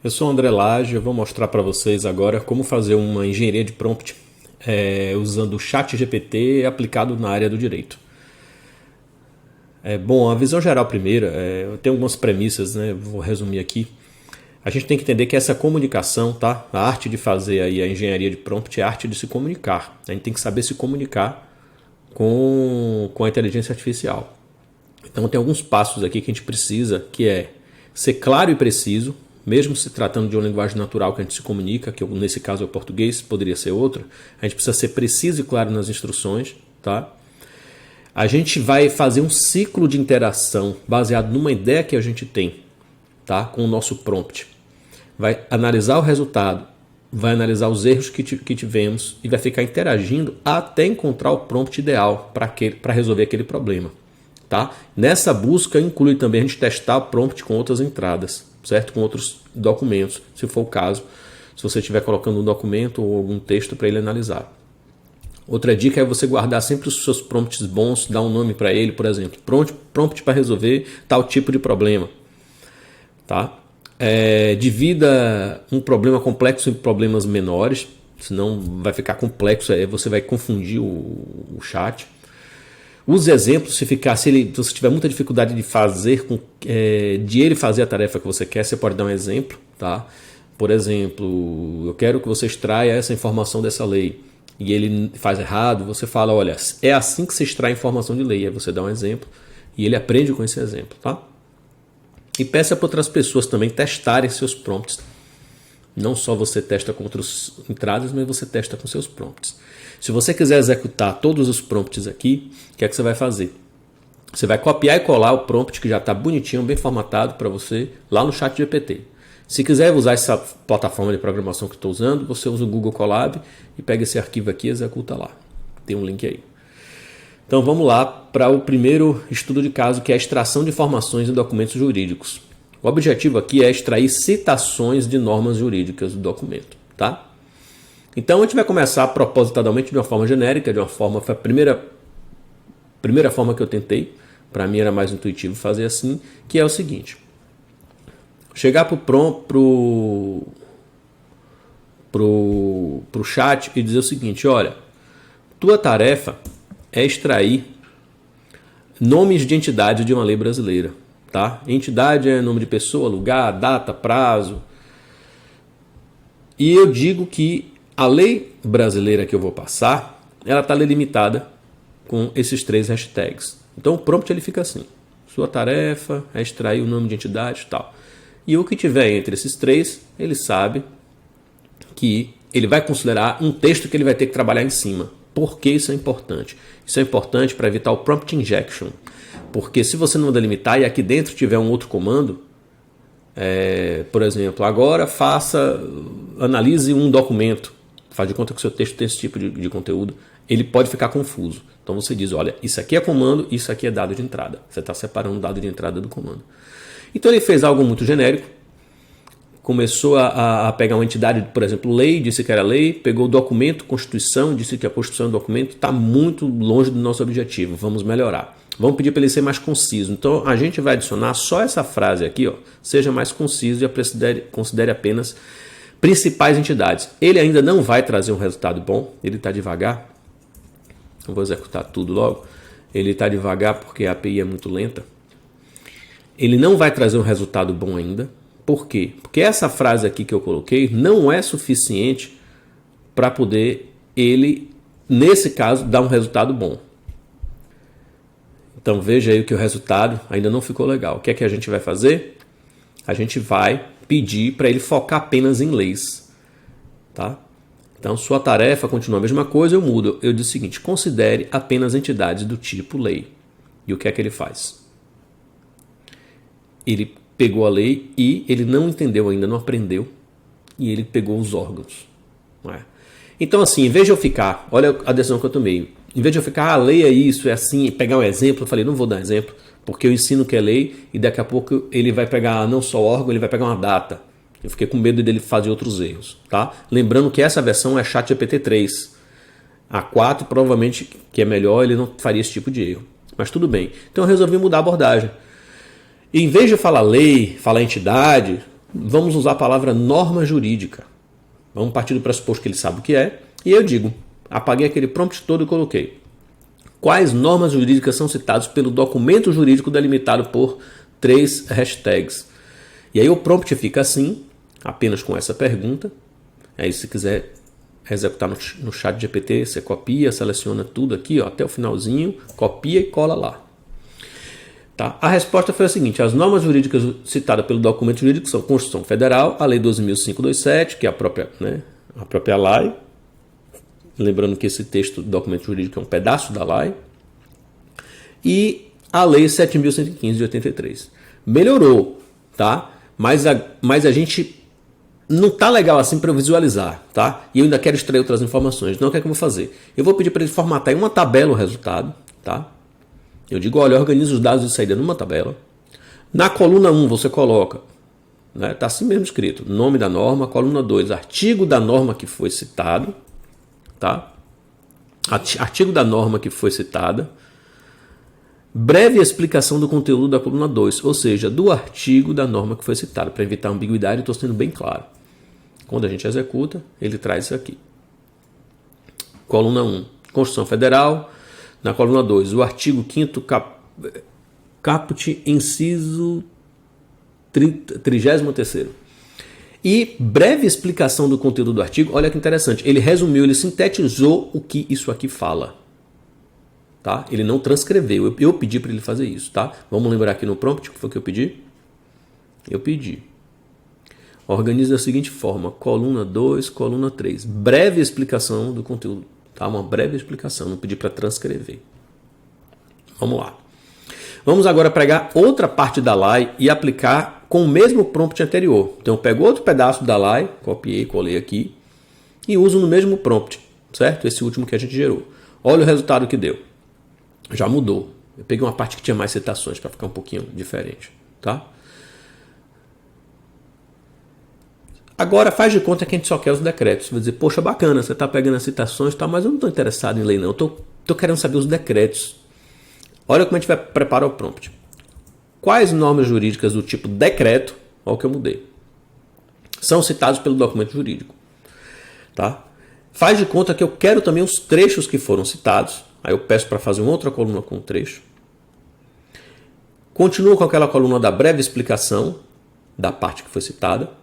Eu sou o André Lage, eu vou mostrar para vocês agora como fazer uma engenharia de prompt usando o ChatGPT aplicado na área do direito. Bom, a visão geral primeiro, eu tenho algumas premissas, né? Vou resumir aqui. A gente tem que entender que essa comunicação, tá? A arte de fazer aí a engenharia de prompt é a arte de se comunicar. A gente tem que saber se comunicar com a inteligência artificial. Então tem alguns passos aqui que a gente precisa, que é ser claro e preciso, mesmo se tratando de uma linguagem natural que a gente se comunica, que nesse caso é o português, poderia ser outra. A gente precisa ser preciso e claro nas instruções, tá? A gente vai fazer um ciclo de interação baseado numa ideia que a gente tem, tá? Com o nosso prompt. Vai analisar o resultado, vai analisar os erros que tivemos e vai ficar interagindo até encontrar o prompt ideal para resolver aquele problema. Tá? Nessa busca inclui também a gente testar o prompt com outras entradas, certo? Com outros documentos, se for o caso, se você estiver colocando um documento ou algum texto para ele analisar. Outra dica é você guardar sempre os seus prompts bons, dar um nome para ele, por exemplo, prompt para resolver tal tipo de problema. Tá? Divida um problema complexo em problemas menores, senão vai ficar complexo, você vai confundir o chat. Use exemplos, se você tiver muita dificuldade de ele fazer a tarefa que você quer, você pode dar um exemplo. Tá? Por exemplo, eu quero que você extraia essa informação dessa lei e ele faz errado, você fala, olha, é assim que se extrai informação de lei. Aí você dá um exemplo e ele aprende com esse exemplo. Tá? E peça para outras pessoas também testarem seus prompts. Não só você testa com outras entradas, mas você testa com seus prompts. Se você quiser executar todos os prompts aqui, o que é que você vai fazer? Você vai copiar e colar o prompt que já está bonitinho, bem formatado para você, lá no ChatGPT. Se quiser usar essa plataforma de programação que estou usando, você usa o Google Colab e pega esse arquivo aqui e executa lá. Tem um link aí. Então vamos lá para o primeiro estudo de caso, que é a extração de informações em documentos jurídicos. O objetivo aqui é extrair citações de normas jurídicas do documento. Tá? Então a gente vai começar propositadamente de uma forma genérica, foi a primeira forma que eu tentei, para mim era mais intuitivo fazer assim, que é o seguinte: chegar pro chat e dizer o seguinte, olha, tua tarefa é extrair nomes de entidade de uma lei brasileira. Tá? Entidade é nome de pessoa, lugar, data, prazo. E eu digo que a lei brasileira que eu vou passar, ela está delimitada com esses 3 hashtags. Então o prompt ele fica assim: sua tarefa é extrair o nome de entidade e tal. E o que tiver entre esses 3, ele sabe que ele vai considerar um texto que ele vai ter que trabalhar em cima. Por que isso é importante? Isso é importante para evitar o prompt injection. Porque se você não delimitar e aqui dentro tiver um outro comando, por exemplo, agora analise um documento, faz de conta que o seu texto tem esse tipo de conteúdo, ele pode ficar confuso. Então você diz, olha, isso aqui é comando, isso aqui é dado de entrada. Você está separando o dado de entrada do comando. Então ele fez algo muito genérico, começou a pegar uma entidade, por exemplo, lei, disse que era lei, pegou o documento, Constituição, disse que a Constituição do documento está muito longe do nosso objetivo, vamos melhorar. Vamos pedir para ele ser mais conciso. Então a gente vai adicionar só essa frase aqui, ó, seja mais conciso e considere apenas principais entidades. Ele ainda não vai trazer um resultado bom, ele está devagar. Eu vou executar tudo logo. Ele está devagar porque a API é muito lenta. Ele não vai trazer um resultado bom ainda. Por quê? Porque essa frase aqui que eu coloquei não é suficiente para poder ele, nesse caso, dar um resultado bom. Então veja aí que o resultado ainda não ficou legal. O que é que a gente vai fazer? A gente vai pedir para ele focar apenas em leis. Tá? Então sua tarefa continua a mesma coisa, eu mudo. Eu digo o seguinte, considere apenas entidades do tipo lei. E o que é que ele faz? Ele pegou a lei e ele não entendeu ainda, não aprendeu. E ele pegou os órgãos. Não é? Então assim, em vez de eu ficar, olha a decisão que eu tomei. Em vez de eu ficar, a lei é isso, é assim, e pegar um exemplo, eu falei, não vou dar exemplo, porque eu ensino que é lei e daqui a pouco ele vai pegar não só órgão, ele vai pegar uma data. Eu fiquei com medo dele fazer outros erros. Tá? Lembrando que essa versão é ChatGPT 3. A 4 provavelmente, que é melhor, ele não faria esse tipo de erro. Mas tudo bem. Então eu resolvi mudar a abordagem. E em vez de falar lei, falar entidade, vamos usar a palavra norma jurídica. Vamos partir do pressuposto que ele sabe o que é. E eu digo, apaguei aquele prompt todo e coloquei: quais normas jurídicas são citadas pelo documento jurídico delimitado por 3 hashtags? E aí o prompt fica assim, apenas com essa pergunta. Aí se quiser executar no chat GPT, você copia, seleciona tudo aqui, ó, até o finalzinho, copia e cola lá. Tá? A resposta foi a seguinte: as normas jurídicas citadas pelo documento jurídico são a Constituição Federal, a Lei 12.527, que é a própria lei. Lembrando que esse texto do documento jurídico é um pedaço da lei. E a Lei 7.115 de 83. Melhorou, tá? Mas a gente não tá legal assim para eu visualizar, tá? E eu ainda quero extrair outras informações. Então o que é que eu vou fazer? Eu vou pedir para ele formatar em uma tabela o resultado, tá? Eu digo, olha, organiza os dados de saída numa tabela. Na coluna 1 você coloca, né? Tá assim mesmo escrito, nome da norma. Coluna 2, artigo da norma que foi citado, tá? Artigo da norma que foi citada. Breve explicação do conteúdo da coluna 2, ou seja, do artigo da norma que foi citada. Para evitar ambiguidade, estou sendo bem claro. Quando a gente executa, ele traz isso aqui. Coluna 1, Constituição Federal. Na coluna 2, o artigo 5º caput, inciso 33º. E breve explicação do conteúdo do artigo. Olha que interessante, ele resumiu, ele sintetizou o que isso aqui fala. Tá? Ele não transcreveu, eu pedi para ele fazer isso. Tá? Vamos lembrar aqui no prompt o que foi que eu pedi? Eu pedi. Organize da seguinte forma, coluna 2, coluna 3. Breve explicação do conteúdo. Tá? Uma breve explicação, não pedi para transcrever. Vamos lá. Vamos agora pegar outra parte da lei e aplicar com o mesmo prompt anterior. Então eu pego outro pedaço da lei, copiei, colei aqui e uso no mesmo prompt, certo? Esse último que a gente gerou. Olha o resultado que deu. Já mudou. Eu peguei uma parte que tinha mais citações para ficar um pouquinho diferente, tá? Agora faz de conta que a gente só quer os decretos. Você vai dizer, poxa, bacana, você está pegando as citações, tá, mas eu não estou interessado em lei não. Eu estou querendo saber os decretos. Olha como a gente vai preparar o prompt. Quais normas jurídicas do tipo decreto, olha o que eu mudei, são citados pelo documento jurídico? Tá? Faz de conta que eu quero também os trechos que foram citados. Aí eu peço para fazer uma outra coluna com trecho. Continuo com aquela coluna da breve explicação da parte que foi citada.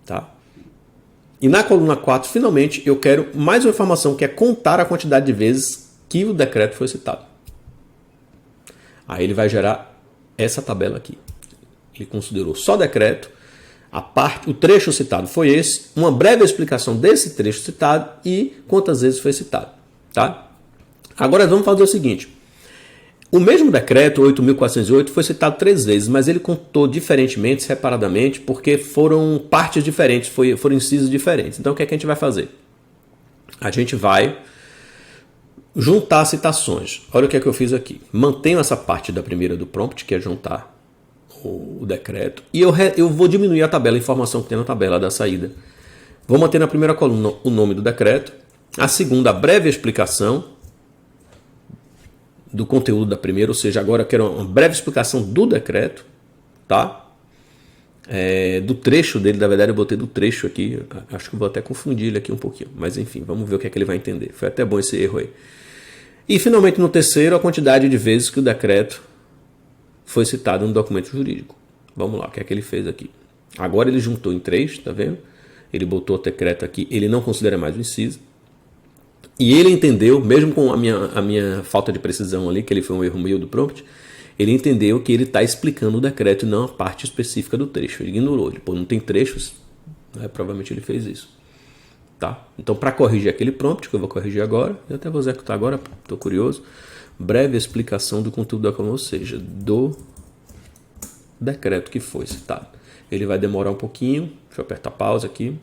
Tá? E na coluna 4, finalmente, eu quero mais uma informação, que é contar a quantidade de vezes que o decreto foi citado. Aí ele vai gerar essa tabela aqui. Ele considerou só decreto, o trecho citado foi esse, uma breve explicação desse trecho citado e quantas vezes foi citado. Tá? Agora vamos fazer o seguinte. O mesmo decreto, 8.408, foi citado 3 vezes, mas ele contou diferentemente, separadamente, porque foram partes diferentes, foram incisos diferentes. Então o que é que a gente vai fazer? A gente vai juntar citações. Olha o que é que eu fiz aqui. Mantenho essa parte da primeira do prompt, que é juntar o decreto, e eu vou diminuir a tabela, a informação que tem na tabela da saída. Vou manter na primeira coluna o nome do decreto, a segunda, a breve explicação do conteúdo da primeira, ou seja, agora eu quero uma breve explicação do decreto, tá? Do trecho dele, na verdade eu botei do trecho aqui, acho que vou até confundir ele aqui um pouquinho, mas enfim, vamos ver o que é que ele vai entender. Foi até bom esse erro aí. E finalmente no terceiro, a quantidade de vezes que o decreto foi citado no documento jurídico. Vamos lá, o que é que ele fez aqui? Agora ele juntou em 3, tá vendo? Ele botou o decreto aqui, ele não considera mais o inciso. E ele entendeu, mesmo com a minha falta de precisão ali, que ele foi um erro meu do prompt, ele entendeu que ele está explicando o decreto e não a parte específica do trecho. Ele ignorou, ele não tem trechos, né? Provavelmente ele fez isso. Tá? Então, para corrigir aquele prompt, que eu vou corrigir agora, eu até vou executar agora, estou curioso, breve explicação do conteúdo da coluna, ou seja, do decreto que foi citado. Ele vai demorar um pouquinho, deixa eu apertar pausa aqui.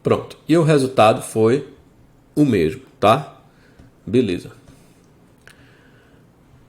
Pronto, e o resultado foi o mesmo, tá? Beleza.